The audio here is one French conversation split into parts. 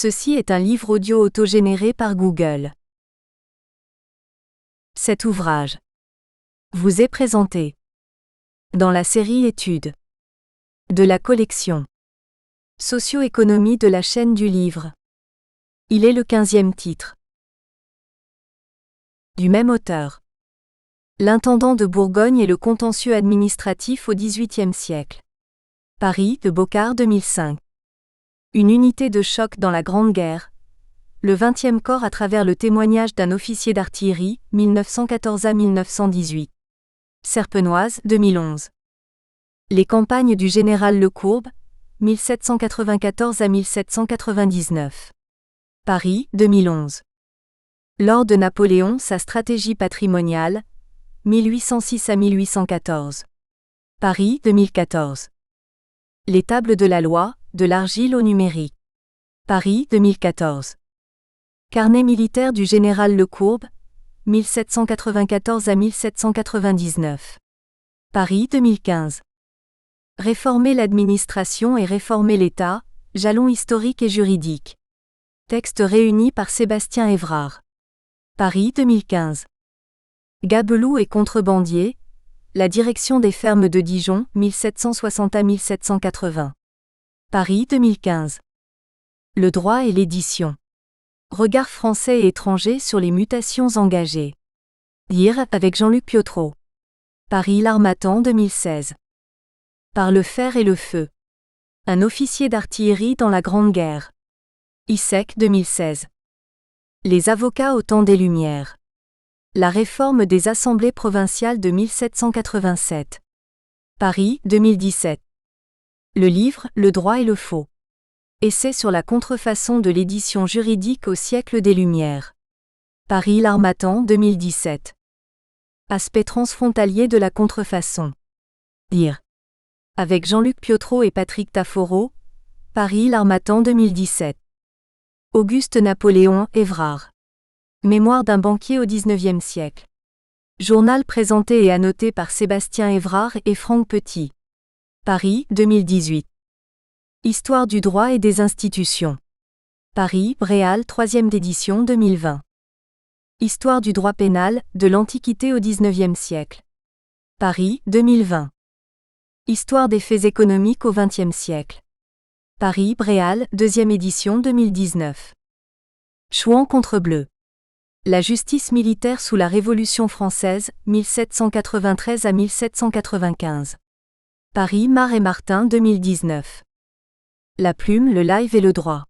Ceci est un livre audio autogénéré par Google. Cet ouvrage vous est présenté dans la série Études de la collection Socio-économie de la chaîne du livre. Il est le 15e titre du même auteur. L'intendant de Bourgogne et le contentieux administratif au XVIIIe siècle. Paris, de Bocard 2005. Une unité de choc dans la Grande Guerre. Le 20e corps à travers le témoignage d'un officier d'artillerie, 1914 à 1918. Serpenoise, 2011. Les campagnes du général Lecourbe, 1794 à 1799. Paris, 2011. Lors de Napoléon, sa stratégie patrimoniale, 1806 à 1814. Paris, 2014. Les tables de la loi, de l'argile au numérique. Paris, 2014. Carnet militaire du général Lecourbe, 1794 à 1799. Paris, 2015. Réformer l'administration et réformer l'État, jalons historiques et juridiques. Texte réuni par Sébastien Évrard. Paris, 2015. Gabelou et contrebandier, la direction des fermes de Dijon, 1760 à 1780. Paris, 2015. Le droit et l'édition. Regard français et étranger sur les mutations engagées. Lire avec Jean-Luc Piotreau. Paris, l'Harmattan, 2016. Par le fer et le feu. Un officier d'artillerie dans la Grande Guerre. ISEC, 2016. Les avocats au temps des Lumières. La réforme des assemblées provinciales de 1787. Paris, 2017. Le livre, Le droit et le faux. Essai sur la contrefaçon de l'édition juridique au siècle des Lumières. Paris, l'Harmattan, 2017. Aspect transfrontalier de la contrefaçon. Lire. Avec Jean-Luc Piotreau et Patrick Taforeau. Paris, l'Harmattan, 2017. Auguste Napoléon, Évrard. Mémoire d'un banquier au XIXe siècle. Journal présenté et annoté par Sébastien Évrard et Franck Petit. Paris, 2018. Histoire du droit et des institutions. Paris, Bréal, 3e édition 2020. Histoire du droit pénal, de l'Antiquité au XIXe siècle. Paris, 2020. Histoire des faits économiques au XXe siècle. Paris, Bréal, 2e édition 2019. Chouan contre Bleu. La justice militaire sous la Révolution française, 1793 à 1795. Paris, Mar et Martin, 2019. La plume, le live et le droit.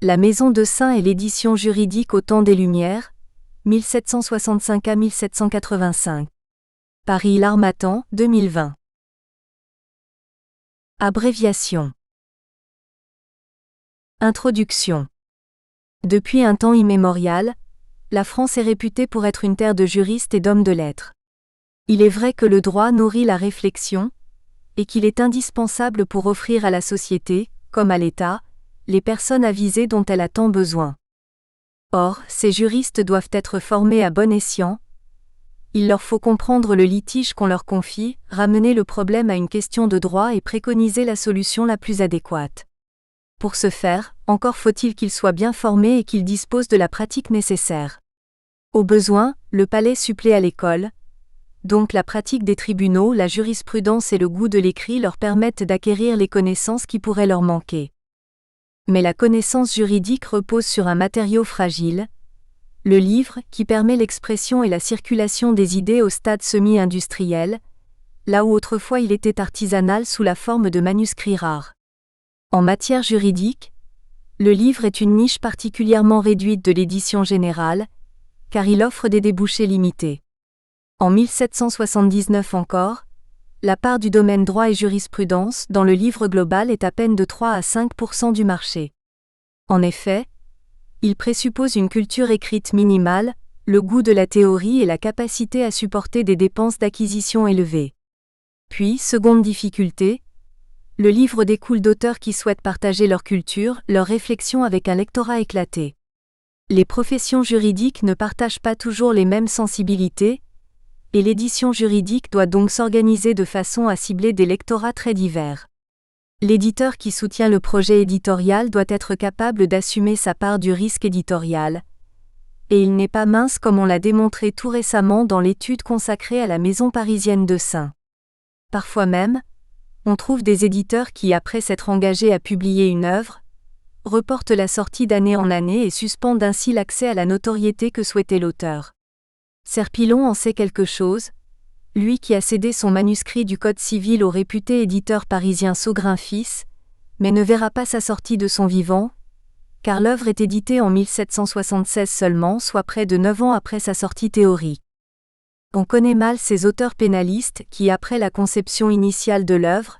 La Maison de Saint et l'édition juridique au temps des Lumières, 1765 à 1785. Paris, l'Harmattan, 2020. Abréviation. Introduction. Depuis un temps immémorial, la France est réputée pour être une terre de juristes et d'hommes de lettres. Il est vrai que le droit nourrit la réflexion, et qu'il est indispensable pour offrir à la société, comme à l'État, les personnes avisées dont elle a tant besoin. Or, ces juristes doivent être formés à bon escient. Il leur faut comprendre le litige qu'on leur confie, ramener le problème à une question de droit et préconiser la solution la plus adéquate. Pour ce faire, encore faut-il qu'ils soient bien formés et qu'ils disposent de la pratique nécessaire. Au besoin, le palais supplée à l'école. Donc la pratique des tribunaux, la jurisprudence et le goût de l'écrit leur permettent d'acquérir les connaissances qui pourraient leur manquer. Mais la connaissance juridique repose sur un matériau fragile, le livre, qui permet l'expression et la circulation des idées au stade semi-industriel, là où autrefois il était artisanal sous la forme de manuscrits rares. En matière juridique, le livre est une niche particulièrement réduite de l'édition générale, car il offre des débouchés limités. En 1779 encore, la part du domaine droit et jurisprudence dans le livre global est à peine de 3 à 5% du marché. En effet, il présuppose une culture écrite minimale, le goût de la théorie et la capacité à supporter des dépenses d'acquisition élevées. Puis, seconde difficulté, le livre découle d'auteurs qui souhaitent partager leur culture, leur réflexion avec un lectorat éclaté. Les professions juridiques ne partagent pas toujours les mêmes sensibilités, et l'édition juridique doit donc s'organiser de façon à cibler des lectorats très divers. L'éditeur qui soutient le projet éditorial doit être capable d'assumer sa part du risque éditorial. Et il n'est pas mince comme on l'a démontré tout récemment dans l'étude consacrée à la Maison parisienne de St. Parfois même, on trouve des éditeurs qui, après s'être engagés à publier une œuvre, reportent la sortie d'année en année et suspendent ainsi l'accès à la notoriété que souhaitait l'auteur. Serpillon en sait quelque chose, lui qui a cédé son manuscrit du Code civil au réputé éditeur parisien Saugrins Fils, mais ne verra pas sa sortie de son vivant, car l'œuvre est éditée en 1776 seulement, soit près de 9 ans après sa sortie théorique. On connaît mal ces auteurs pénalistes qui, après la conception initiale de l'œuvre,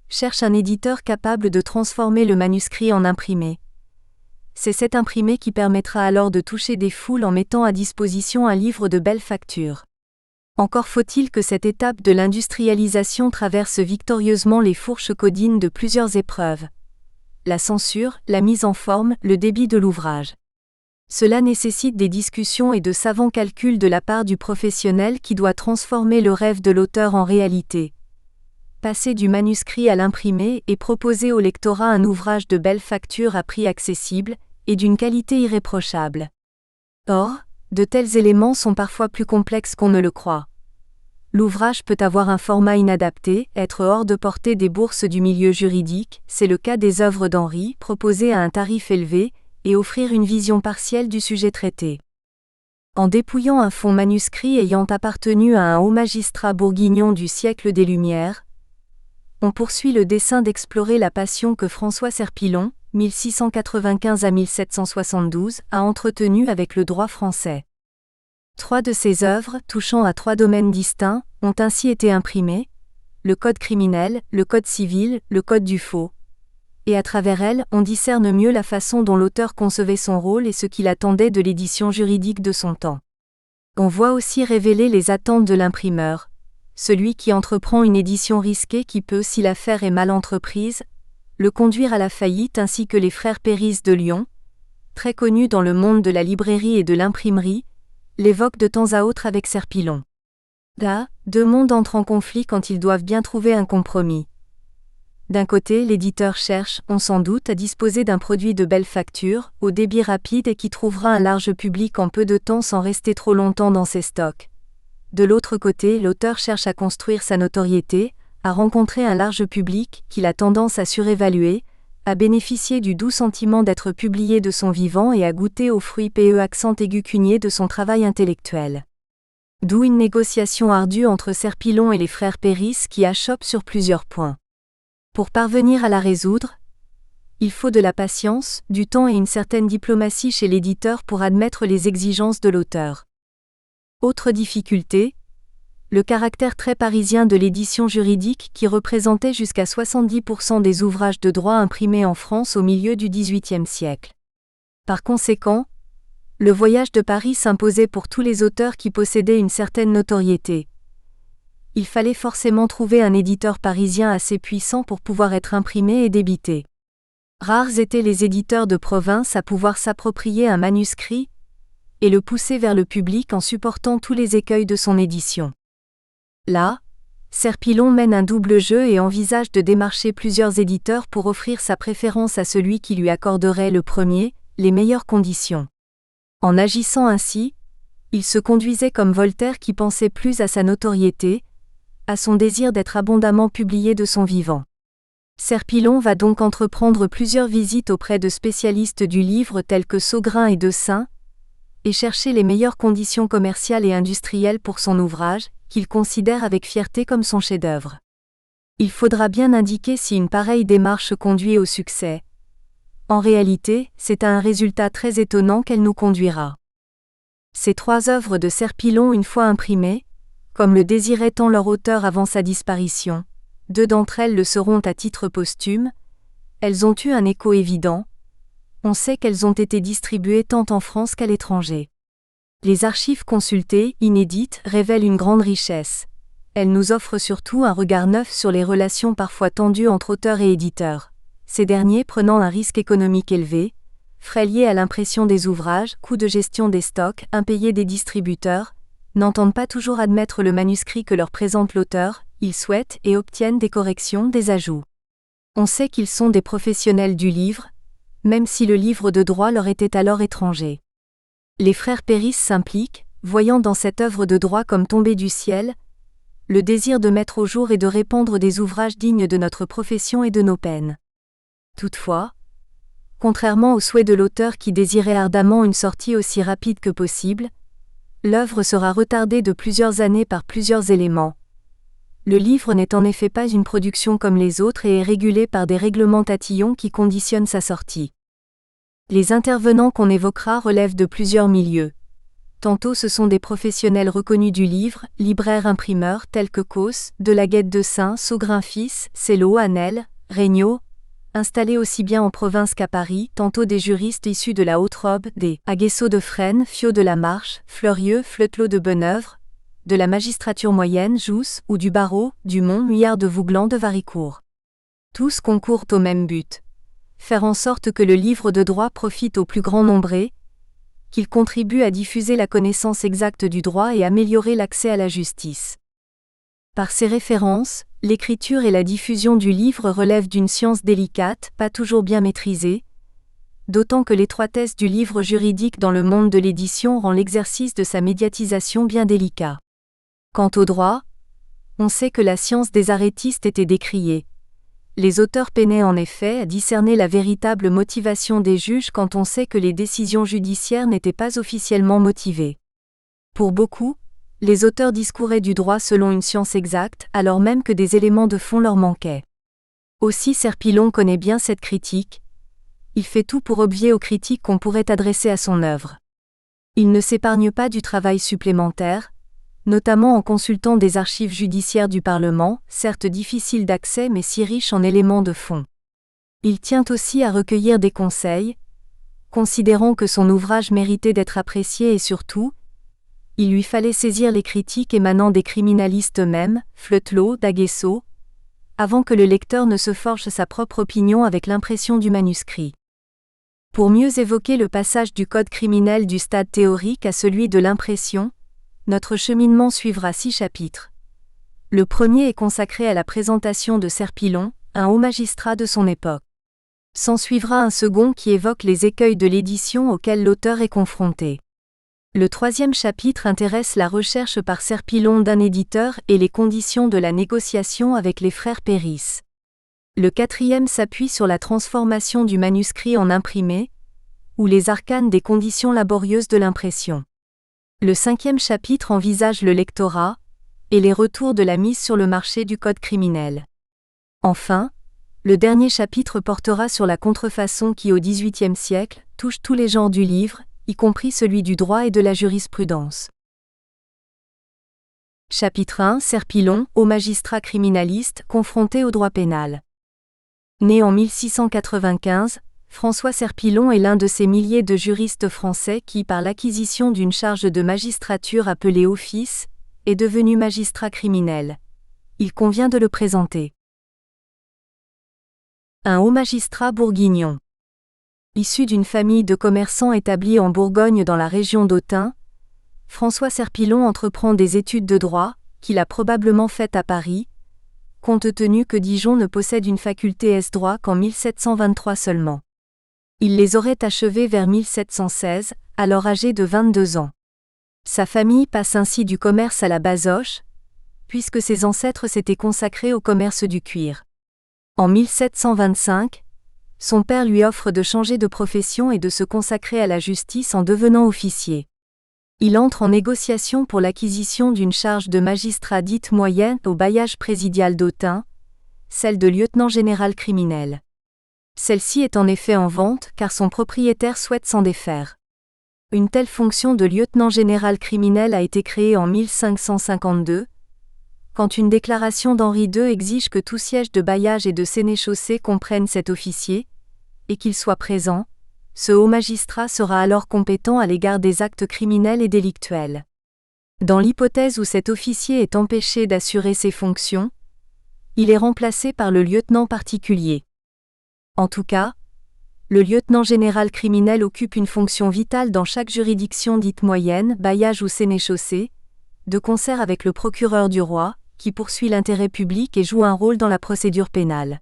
cherchent un éditeur capable de transformer le manuscrit en imprimé. C'est cet imprimé qui permettra alors de toucher des foules en mettant à disposition un livre de belle facture. Encore faut-il que cette étape de l'industrialisation traverse victorieusement les fourches codines de plusieurs épreuves. La censure, la mise en forme, le débit de l'ouvrage. Cela nécessite des discussions et de savants calculs de la part du professionnel qui doit transformer le rêve de l'auteur en réalité. Passer du manuscrit à l'imprimé et proposer au lectorat un ouvrage de belle facture à prix accessible et d'une qualité irréprochable. Or, de tels éléments sont parfois plus complexes qu'on ne le croit. L'ouvrage peut avoir un format inadapté, être hors de portée des bourses du milieu juridique, c'est le cas des œuvres d'Henri, proposées à un tarif élevé, et offrir une vision partielle du sujet traité. En dépouillant un fonds manuscrit ayant appartenu à un haut magistrat bourguignon du siècle des Lumières, on poursuit le dessein d'explorer la passion que François Serpillon, 1695 à 1772, a entretenue avec le droit français. 3 de ses œuvres, touchant à 3 domaines distincts, ont ainsi été imprimées, le Code criminel, le Code civil, le Code du faux. Et à travers elles, on discerne mieux la façon dont l'auteur concevait son rôle et ce qu'il attendait de l'édition juridique de son temps. On voit aussi révéler les attentes de l'imprimeur, celui qui entreprend une édition risquée qui peut, si l'affaire est mal entreprise, le conduire à la faillite, ainsi que les frères Péris de Lyon, très connus dans le monde de la librairie et de l'imprimerie, l'évoquent de temps à autre avec Serpillon. Là, 2 mondes entrent en conflit quand ils doivent bien trouver un compromis. D'un côté, l'éditeur cherche, on s'en doute, à disposer d'un produit de belle facture, au débit rapide et qui trouvera un large public en peu de temps sans rester trop longtemps dans ses stocks. De l'autre côté, l'auteur cherche à construire sa notoriété, à rencontrer un large public qu'il a tendance à surévaluer, à bénéficier du doux sentiment d'être publié de son vivant et à goûter aux fruits accent aigu cunier de son travail intellectuel. D'où une négociation ardue entre Serpillon et les frères Péris qui achoppe sur plusieurs points. Pour parvenir à la résoudre, il faut de la patience, du temps et une certaine diplomatie chez l'éditeur pour admettre les exigences de l'auteur. Autre difficulté, le caractère très parisien de l'édition juridique qui représentait jusqu'à 70% des ouvrages de droit imprimés en France au milieu du XVIIIe siècle. Par conséquent, le voyage de Paris s'imposait pour tous les auteurs qui possédaient une certaine notoriété. Il fallait forcément trouver un éditeur parisien assez puissant pour pouvoir être imprimé et débité. Rares étaient les éditeurs de province à pouvoir s'approprier un manuscrit et le pousser vers le public en supportant tous les écueils de son édition. Là, Serpillon mène un double jeu et envisage de démarcher plusieurs éditeurs pour offrir sa préférence à celui qui lui accorderait le premier, les meilleures conditions. En agissant ainsi, il se conduisait comme Voltaire qui pensait plus à sa notoriété, à son désir d'être abondamment publié de son vivant. Serpillon va donc entreprendre plusieurs visites auprès de spécialistes du livre tels que Saugrins et de St. et chercher les meilleures conditions commerciales et industrielles pour son ouvrage, qu'il considère avec fierté comme son chef-d'œuvre. Il faudra bien indiquer si une pareille démarche conduit au succès. En réalité, c'est à un résultat très étonnant qu'elle nous conduira. Ces 3 œuvres de Serpillon une fois imprimées, comme le désirait tant leur auteur avant sa disparition, 2 d'entre elles le seront à titre posthume, elles ont eu un écho évident, on sait qu'elles ont été distribuées tant en France qu'à l'étranger. Les archives consultées, inédites, révèlent une grande richesse. Elles nous offrent surtout un regard neuf sur les relations parfois tendues entre auteurs et éditeurs. Ces derniers prenant un risque économique élevé, frais liés à l'impression des ouvrages, coûts de gestion des stocks, impayés des distributeurs, n'entendent pas toujours admettre le manuscrit que leur présente l'auteur, ils souhaitent et obtiennent des corrections, des ajouts. On sait qu'ils sont des professionnels du livre, même si le livre de droit leur était alors étranger. Les frères Péris s'impliquent, voyant dans cette œuvre de droit comme tombée du ciel, le désir de mettre au jour et de répandre des ouvrages dignes de notre profession et de nos peines. Toutefois, contrairement au souhait de l'auteur qui désirait ardemment une sortie aussi rapide que possible, l'œuvre sera retardée de plusieurs années par plusieurs éléments. Le livre n'est en effet pas une production comme les autres et est régulé par des règlements tatillons qui conditionnent sa sortie. Les intervenants qu'on évoquera relèvent de plusieurs milieux. Tantôt ce sont des professionnels reconnus du livre, libraires-imprimeurs tels que Causse, Delaguette de Saint, Saugrun-Fils, Sello, Hanel, Regnault, installés aussi bien en province qu'à Paris, tantôt des juristes issus de la haute-robe, des Aguesseau de Fresnes, Fiot de la Marche, Fleurieux, Fleutelot de Bonneuvre, de la magistrature moyenne, Jousse, ou du barreau, Dumont, Huyard de Vouglan de Varicourt. Tous concourent au même but. Faire en sorte que le livre de droit profite au plus grand nombre, qu'il contribue à diffuser la connaissance exacte du droit et améliorer l'accès à la justice. Par ces références, l'écriture et la diffusion du livre relèvent d'une science délicate, pas toujours bien maîtrisée, d'autant que l'étroitesse du livre juridique dans le monde de l'édition rend l'exercice de sa médiatisation bien délicat. Quant au droit, on sait que la science des arrêtistes était décriée. Les auteurs peinaient en effet à discerner la véritable motivation des juges quand on sait que les décisions judiciaires n'étaient pas officiellement motivées. Pour beaucoup, les auteurs discouraient du droit selon une science exacte, alors même que des éléments de fond leur manquaient. Aussi Serpillon connaît bien cette critique. Il fait tout pour obvier aux critiques qu'on pourrait adresser à son œuvre. Il ne s'épargne pas du travail supplémentaire, notamment en consultant des archives judiciaires du Parlement, certes difficiles d'accès mais si riches en éléments de fond. Il tient aussi à recueillir des conseils, considérant que son ouvrage méritait d'être apprécié et surtout, il lui fallait saisir les critiques émanant des criminalistes eux-mêmes, Fleutelot, d'Aguesseau, avant que le lecteur ne se forge sa propre opinion avec l'impression du manuscrit. Pour mieux évoquer le passage du code criminel du stade théorique à celui de l'impression, notre cheminement suivra 6 chapitres. Le premier est consacré à la présentation de Serpillon, un haut magistrat de son époque. S'ensuivra un second qui évoque les écueils de l'édition auxquels l'auteur est confronté. Le troisième chapitre intéresse la recherche par Serpillon d'un éditeur et les conditions de la négociation avec les frères Péris. Le quatrième s'appuie sur la transformation du manuscrit en imprimé, ou les arcanes des conditions laborieuses de l'impression. Le cinquième chapitre envisage le lectorat, et les retours de la mise sur le marché du code criminel. Enfin, le dernier chapitre portera sur la contrefaçon qui au XVIIIe siècle touche tous les genres du livre, y compris celui du droit et de la jurisprudence. Chapitre 1 Serpillon, haut magistrat criminaliste, confronté au droit pénal. Né en 1695, François Serpillon est l'un de ces milliers de juristes français qui, par l'acquisition d'une charge de magistrature appelée office, est devenu magistrat criminel. Il convient de le présenter. Un haut magistrat bourguignon. Issu d'une famille de commerçants établis en Bourgogne dans la région d'Autun, François Serpillon entreprend des études de droit, qu'il a probablement faites à Paris, compte tenu que Dijon ne possède une faculté S-droit qu'en 1723 seulement. Il les aurait achevés vers 1716, alors âgé de 22 ans. Sa famille passe ainsi du commerce à la basoche, puisque ses ancêtres s'étaient consacrés au commerce du cuir. En 1725, son père lui offre de changer de profession et de se consacrer à la justice en devenant officier. Il entre en négociation pour l'acquisition d'une charge de magistrat dite moyenne au bailliage présidial d'Autun, celle de lieutenant général criminel. Celle-ci est en effet en vente car son propriétaire souhaite s'en défaire. Une telle fonction de lieutenant général criminel a été créée en 1552, quand une déclaration d'Henri II exige que tout siège de bailliage et de sénéchaussée comprenne cet officier, et qu'il soit présent, ce haut magistrat sera alors compétent à l'égard des actes criminels et délictuels. Dans l'hypothèse où cet officier est empêché d'assurer ses fonctions, il est remplacé par le lieutenant particulier. En tout cas, le lieutenant général criminel occupe une fonction vitale dans chaque juridiction dite moyenne, bailliage ou sénéchaussée, de concert avec le procureur du roi, qui poursuit l'intérêt public et joue un rôle dans la procédure pénale.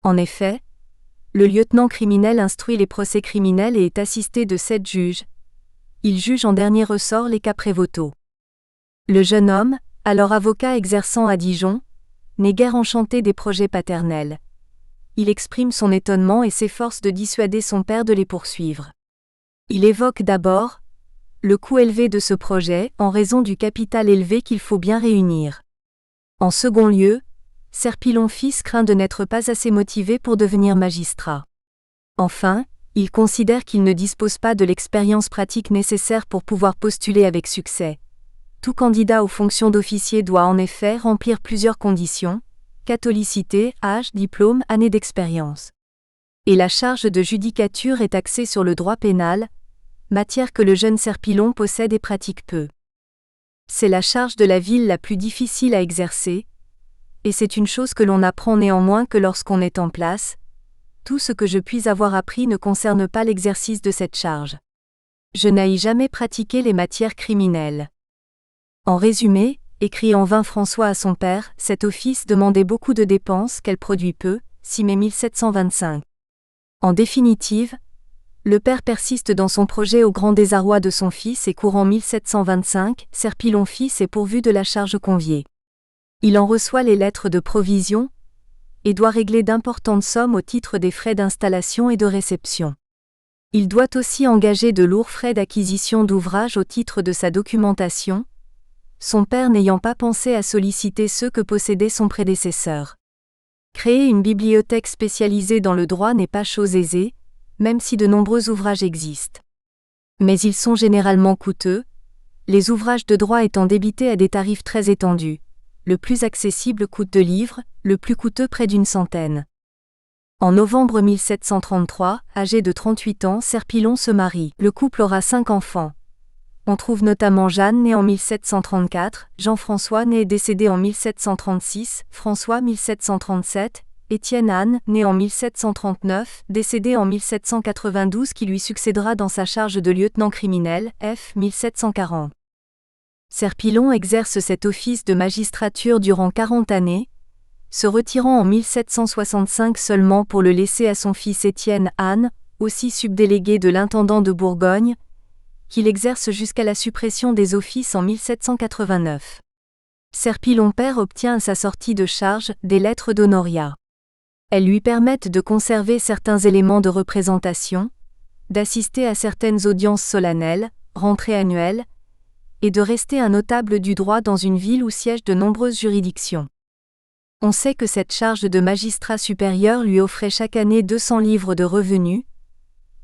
En effet, le lieutenant criminel instruit les procès criminels et est assisté de 7 juges. Il juge en dernier ressort les cas prévôtaux. Le jeune homme, alors avocat exerçant à Dijon, n'est guère enchanté des projets paternels. Il exprime son étonnement et s'efforce de dissuader son père de les poursuivre. Il évoque d'abord le coût élevé de ce projet en raison du capital élevé qu'il faut bien réunir. En second lieu, Serpillon fils craint de n'être pas assez motivé pour devenir magistrat. Enfin, il considère qu'il ne dispose pas de l'expérience pratique nécessaire pour pouvoir postuler avec succès. Tout candidat aux fonctions d'officier doit en effet remplir plusieurs conditions: catholicité, âge, diplôme, année d'expérience. Et la charge de judicature est axée sur le droit pénal, matière que le jeune Serpillon possède et pratique peu. C'est la charge de la ville la plus difficile à exercer, et c'est une chose que l'on apprend néanmoins que lorsqu'on est en place. Tout ce que je puis avoir appris ne concerne pas l'exercice de cette charge. Je n'ai jamais pratiqué les matières criminelles. En résumé, écrit en vain François à son père, cet office demandait beaucoup de dépenses qu'elle produit peu, 6 mai 1725. En définitive, le père persiste dans son projet au grand désarroi de son fils et courant 1725, Serpillon fils est pourvu de la charge conviée. Il en reçoit les lettres de provision et doit régler d'importantes sommes au titre des frais d'installation et de réception. Il doit aussi engager de lourds frais d'acquisition d'ouvrages au titre de sa documentation, son père n'ayant pas pensé à solliciter ceux que possédait son prédécesseur. Créer une bibliothèque spécialisée dans le droit n'est pas chose aisée, même si de nombreux ouvrages existent. Mais ils sont généralement coûteux, les ouvrages de droit étant débités à des tarifs très étendus. Le plus accessible coûte 2 livres, le plus coûteux près d'une centaine. En novembre 1733, âgé de 38 ans, Serpillon se marie. Le couple aura 5 enfants. On trouve notamment Jeanne née en 1734, Jean-François né et décédé en 1736, François 1737, Étienne Anne, né en 1739, décédé en 1792 qui lui succédera dans sa charge de lieutenant criminel, f. 1740. Serpillon exerce cet office de magistrature durant 40 années, se retirant en 1765 seulement pour le laisser à son fils Étienne Anne, aussi subdélégué de l'intendant de Bourgogne, qu'il exerce jusqu'à la suppression des offices en 1789. Serpillon père obtient à sa sortie de charge des lettres d'honoria. Elles lui permettent de conserver certains éléments de représentation, d'assister à certaines audiences solennelles, rentrées annuelles, et de rester un notable du droit dans une ville où siègent de nombreuses juridictions. On sait que cette charge de magistrat supérieur lui offrait chaque année 200 livres de revenus,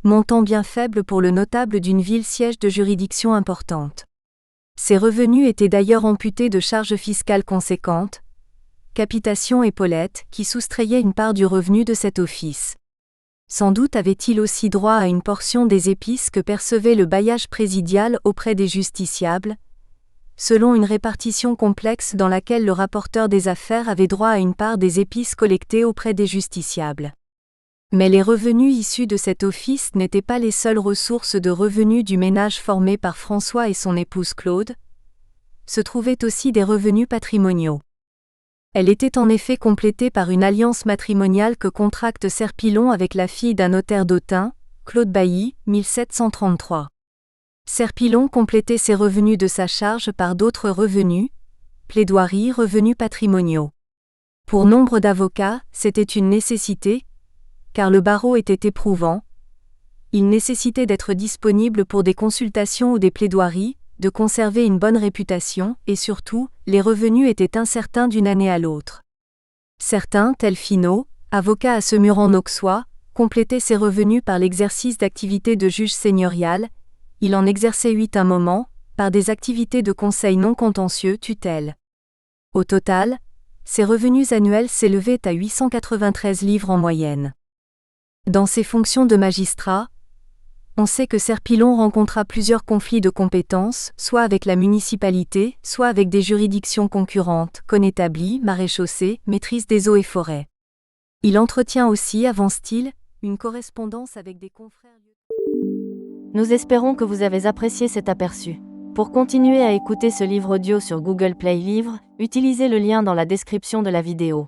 montant bien faible pour le notable d'une ville siège de juridiction importante. Ces revenus étaient d'ailleurs amputés de charges fiscales conséquentes, capitation et épaulettes, qui soustrayaient une part du revenu de cet office. Sans doute avait-il aussi droit à une portion des épices que percevait le bailliage présidial auprès des justiciables, selon une répartition complexe dans laquelle le rapporteur des affaires avait droit à une part des épices collectées auprès des justiciables. Mais les revenus issus de cet office n'étaient pas les seules ressources de revenus du ménage formé par François et son épouse Claude. Se trouvaient aussi des revenus patrimoniaux. Elle était en effet complétée par une alliance matrimoniale que contracte Serpillon avec la fille d'un notaire d'Autun, Claude Bailly, 1733. Serpillon complétait ses revenus de sa charge par d'autres revenus, plaidoiries, revenus patrimoniaux. Pour nombre d'avocats, c'était une nécessité, car le barreau était éprouvant. Il nécessitait d'être disponible pour des consultations ou des plaidoiries, de conserver une bonne réputation, et surtout, les revenus étaient incertains d'une année à l'autre. Certains, tels Finot, avocat à Semur-en-Auxois, complétaient ses revenus par l'exercice d'activités de juge seigneurial. Il en exerçait 8 un moment, par des activités de conseil non contentieux, tutelle. Au total, ses revenus annuels s'élevaient à 893 livres en moyenne. Dans ses fonctions de magistrat, on sait que Serpillon rencontra plusieurs conflits de compétences, soit avec la municipalité, soit avec des juridictions concurrentes, connétabli, maréchaussée, maîtrise des eaux et forêts. Il entretient aussi, avance-t-il, une correspondance avec des confrères. Nous espérons que vous avez apprécié cet aperçu. Pour continuer à écouter ce livre audio sur Google Play Livres, utilisez le lien dans la description de la vidéo.